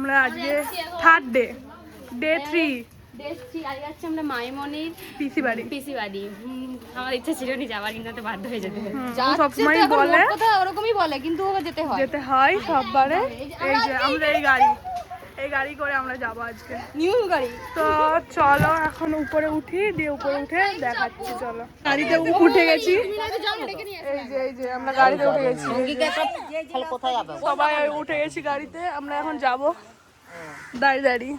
আমরা আজকে third day 3 আজকে যাচ্ছি আমরা মাইমনির পিসি বাড়ি। আমার ইচ্ছা ছিল না যাওয়ার, কিন্তু বাধ্য হয়ে যেতে হয়। সবসময় বলে ওরকমই বলে, কিন্তু ওকে যেতে হয় সববারে। এই যে আমরা এই গাড়ি করে আমরা যাবো আজকে, নিউ গাড়ি। তো চলো এখন উপরে উঠি, দিয়ে উপরে উঠে দেখাচ্ছি। চলো গাড়িতে উঠে গেছি, এই যে আমরা গাড়িতে উঠে গেছি, সবাই উঠে গেছি গাড়িতে। আমরা এখন যাবো দাঁড়িয়ে।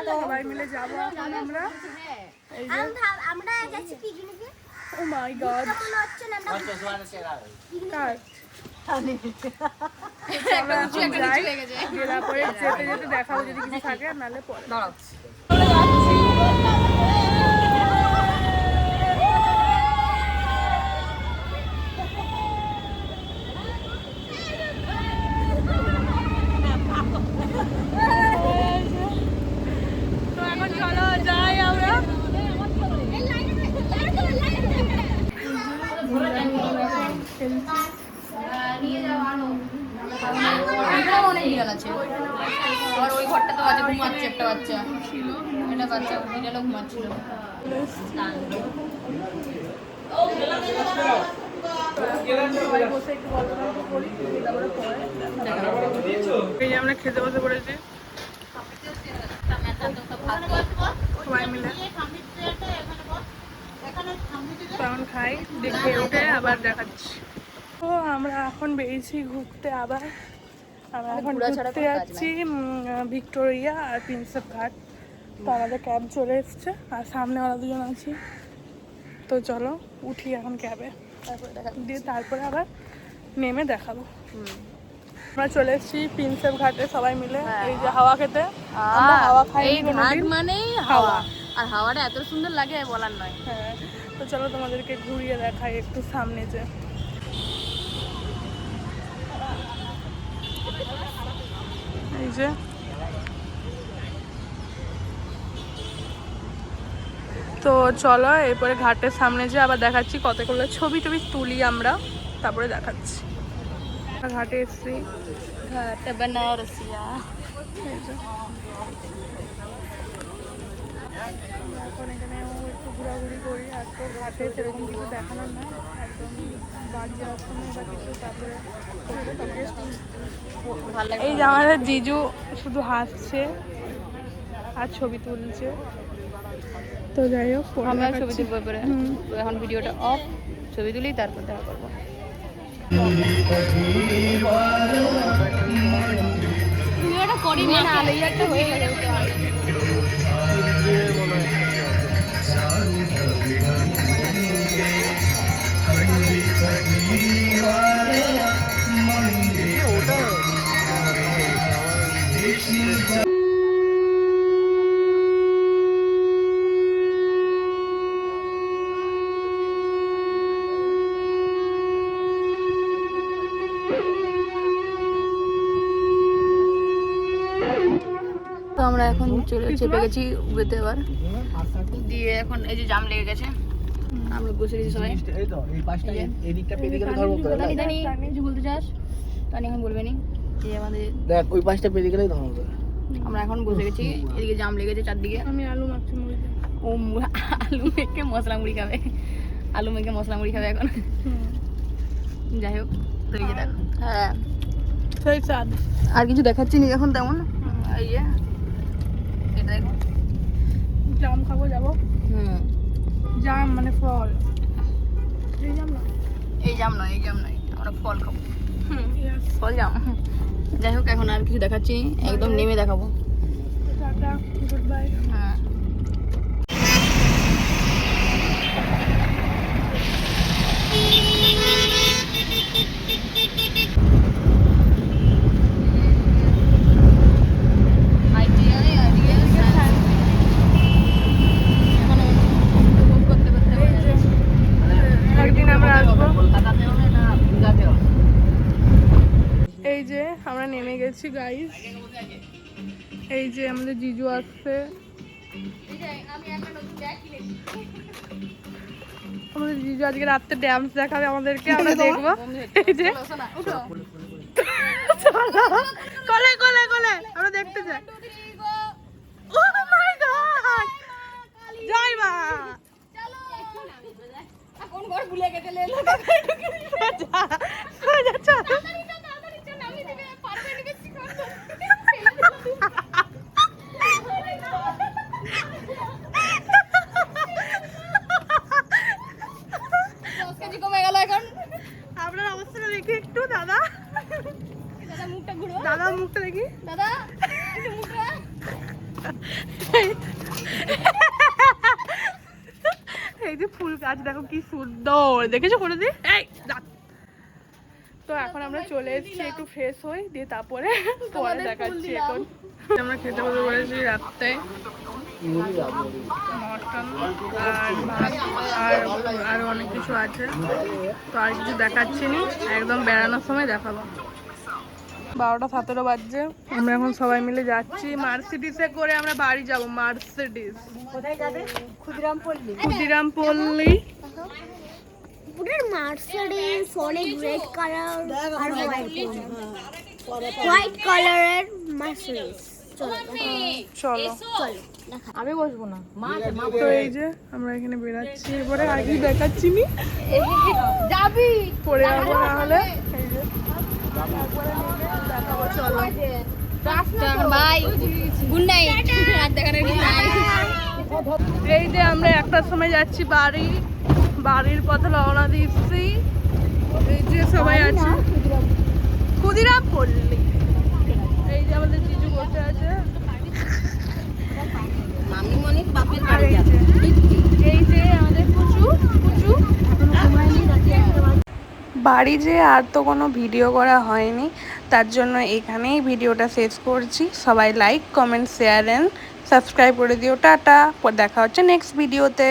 সবাই মিলে যাবো আমরা। ও মাই গড, তারপরে যেতে যেতে দেখাবো যদি কিছু থাকে, আর নাহলে পরে। তো এখন চলো যাই আমরা। অনেক বিড়াল আছে, আর ওই ঘরটা তো আছে, ঘুমাচ্ছে একটা বাচ্চা, একটা বাচ্চা বিড়ালও ঘুমাচ্ছিল। এই যে আমরা খেতে বসে পড়েছি সবাই মিলে, তখন খাই, দেখে উঠে আবার দেখাচ্ছি। তো আমরা এখন বেরিয়েছি ঘুরতে। আমরা এখন ঘুরতে যাচ্ছি ভিক্টোরিয়া আর প্রিন্সেপ ঘাট। তো আমাদের ক্যাব চলে এসছে, আর সামনে ওরা দুজন আছি। তো চলো উঠি এখন ক্যাবে, তারপরে আবার নেমে দেখাবো। আমরা চলে এসেছি প্রিন্সেপ ঘাটে সবাই মিলে, এই যে হাওয়া খেতে। হাওয়া খাই, এই ঘাট মানেই হাওয়া, আর হাওয়াটা এত সুন্দর লাগে বলার নয়। হ্যাঁ, তো চলো তোমাদেরকে ঘুরিয়ে দেখাই একটু সামনে। যে এই যে তো চলো এরপরে ঘাটের সামনে যে আবার দেখাচ্ছি, কতগুলো ছবি তুলি আমরা, তারপরে দেখাচ্ছি। ঘাটে এসছি, ঘাট বেনারসিয়া। এখন এখানে একটু ঘোরাঘুরি করি, আর তো ঘাটে সেরকম কিছু দেখানোর না, একদম বাড়ি যাওয়ার সময় বা কিছু। তারপরে এই যে আমাদের জিজু শুধু হাসছে আর ছবি তুলছে। তো যাই হোক, আমরা ছবি তুলবো পরে। এখন ভিডিওটা অফ, ছবি তুলি, তারপর দেখা করবো। ভিডিওটা করি না, একটা হয়ে গেছে। তো আমরা এখন চেপে গেছি উবেতে, এবার দিয়ে এখন এই যে জাম লেগে গেছে, আমরা বসে গেছি সবাই। কিছু বলতে চাস? তানি এখন বলবে নি, যে আমাদের দেখ ওই পাশটা পেরিয়ে গেলেই ধরো। আমরা এখন বসে গেছি, এদিকে জাম লেগেছে চারদিকে। আমি আলু মাখছি মুড়িতে। ও আলু মেখে মশলা মুড়ি খাবে, এখন। যাই হোক, তো এই যে দেখো। হ্যাঁ, সেই স্বাদ। আর কিছু দেখাচ্ছি নি এখন তেমন। এই যে এটা দেখো, জাম খাবো, যাবো। জাম মানে ফল, এই জাম নয়, আমরা ফল খাবো। ফল জাম। যাই হোক, এখন আর কিছু দেখাচ্ছি, একদম নেমে দেখাবো। Tata, good bye. হ্যাঁ, একদিন আমরা আসবো। এই যে আমরা নেমে গেছি গাইস, এই যে আমাদের জিজু আসছে। আমাদের জিজু আজকে রাত্রে ড্যান্স দেখাবে আমাদেরকে, আমরা দেখবো। এই যে চলো, কোলে কোলে কোলে আমরা দেখতে যাই। ও মাই গড, জয় মা। কোন ঘর ভুলে গেছে লে লো কমে গেল এখন। আপনার অবস্থাটা দেখি একটু দাদা, দাদা মুখটা ঘুরো, দাদা মুখটা দেখি দাদা একটু মুখটা। এই যে ফুল গাছ দেখো কি সুন্দর, দেখেছো করে দি। এই তো এখন আমরা চলে এসেছি, একটু ফ্রেশ হই দিয়ে তারপরে পরে দেখাচ্ছি। এখন আমরা খেতে বসে পড়েছি রাত্রে মটন আর ভাত আর অনেক কিছু আছে, তো আর কিছু দেখাচ্ছি নি, একদম বেড়ানোর সময় দেখাবো। 12:17 বাজছে, আমরা এখন সবাই মিলে যাচ্ছি মার্সিডিসে করে, আমরা বাড়ি যাব। মার্সিডিস কোথায় যাবে? ক্ষুদিরামপল্লী। পুরো মার্সিডিজ অনেক রেড কালার আর হোয়াইট কালারের মার্সিডিজ। চলো আমি বসবো না, মা তো এই যে আমরা এখানে বেরাচ্ছি, এবারে আর কি দেখাচ্ছি নি, যাবি পরে যাবো না হলে। এই যে দেখাবো, চলো। Bye, good night. রাত দেখানোর গুড নাইট। এই যে আমরা একটার সময় যাচ্ছি বাড়ি, বাড়ির পথে রওনা দিচ্ছি। এই যে সবাই আছে ক্ষুদিরামপল্লী। এই যে আমাদের জিজু বসে আছে, মামিমণির বাপের আর এই যে আমাদের পুচু পুচু। বাড়ি যে আর তো কোনো ভিডিও করা হয়নি, তার জন্য এখানেই ভিডিওটা শেষ করছি। সবাই like comment share and subscribe করে দিও। টাটা, পর দেখা হচ্ছে নেক্সট ভিডিওতে।